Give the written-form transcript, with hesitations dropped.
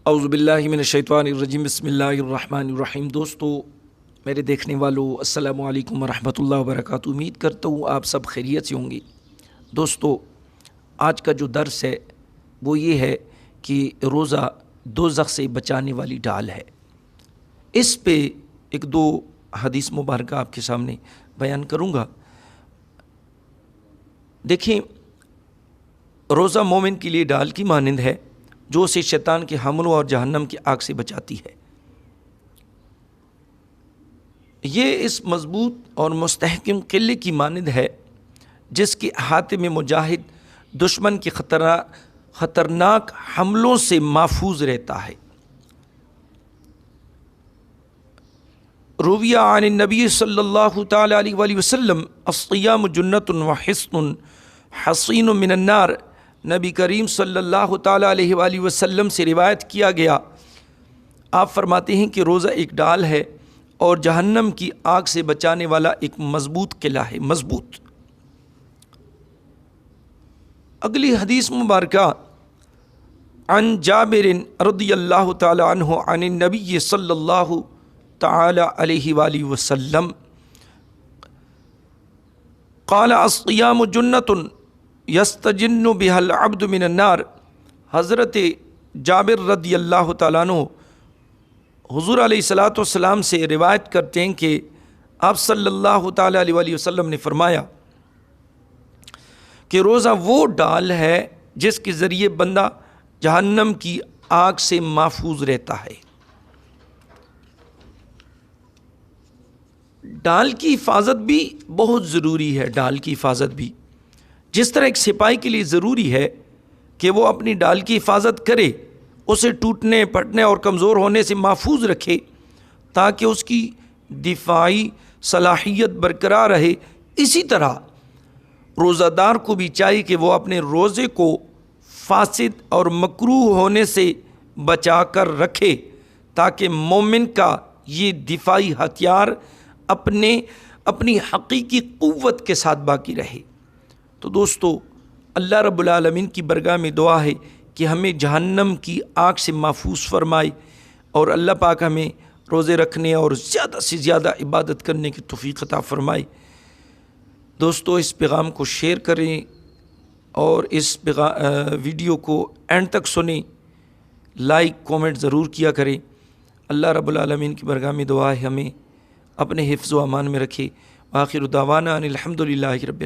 اعوذ باللہ من الشیطان الرجیم، بسم اللہ الرحمن الرحیم۔ دوستو، میرے دیکھنے والوں، السلام علیکم ورحمۃ اللہ وبرکاتہ۔ امید کرتا ہوں آپ سب خیریت سے ہوں گے۔ دوستو، آج کا جو درس ہے وہ یہ ہے کہ روزہ دوزخ سے بچانے والی ڈال ہے۔ اس پہ ایک دو حدیث مبارکہ آپ کے سامنے بیان کروں گا۔ دیکھیں، روزہ مومن کے لیے ڈال کی مانند ہے جو اسے شیطان کے حملوں اور جہنم کی آگ سے بچاتی ہے۔ یہ اس مضبوط اور مستحکم قلعے کی مانند ہے جس کے احاطے میں مجاہد دشمن کے خطرناک حملوں سے محفوظ رہتا ہے۔ رویہ عن النبی صلی اللہ تعالی علیہ وآلہ وسلم الصیام جنۃ وحصن حصین من النار۔ نبی کریم صلی اللہ تعالی علیہ وآلہ وسلم سے روایت کیا گیا، آپ فرماتے ہیں کہ روزہ ایک ڈال ہے اور جہنم کی آگ سے بچانے والا ایک مضبوط قلعہ ہے۔ مضبوط۔ اگلی حدیث مبارکہ عن جابر رضی اللہ تعالی عنہ عن النبی صلی اللہ تعالی علیہ وآلہ وسلم قال الصیام جنۃ یستجن بها العبد من النار۔ حضرت جابر رضی اللہ تعالیٰ عنہ حضور علیہ الصلاۃ والسلام سے روایت کرتے ہیں کہ آپ صلی اللہ تعالیٰ علیہ وآلہ وسلم نے فرمایا کہ روزہ وہ ڈال ہے جس کے ذریعے بندہ جہنم کی آگ سے محفوظ رہتا ہے۔ ڈال کی حفاظت بھی بہت ضروری ہے۔ ڈال کی حفاظت بھی جس طرح ایک سپاہی کے لیے ضروری ہے کہ وہ اپنی ڈال کی حفاظت کرے، اسے ٹوٹنے پھٹنے اور کمزور ہونے سے محفوظ رکھے تاکہ اس کی دفاعی صلاحیت برقرار رہے، اسی طرح روزہ دار کو بھی چاہیے کہ وہ اپنے روزے کو فاسد اور مکروہ ہونے سے بچا کر رکھے تاکہ مومن کا یہ دفاعی ہتھیار اپنی حقیقی قوت کے ساتھ باقی رہے۔ تو دوستو، اللہ رب العالمین کی برگاہ میں دعا ہے کہ ہمیں جہنم کی آگ سے محفوظ فرمائے اور اللہ پاک ہمیں روزے رکھنے اور زیادہ سے زیادہ عبادت کرنے کی توفیق عطا فرمائے۔ دوستو، اس پیغام کو شیئر کریں اور اس ویڈیو کو اینڈ تک سنیں، لائک کومنٹ ضرور کیا کریں۔ اللہ رب العالمین کی برگاہ میں دعا ہے ہمیں اپنے حفظ و امان میں رکھے۔ وآخر دعوانا ان الحمد للہ رب العالمین۔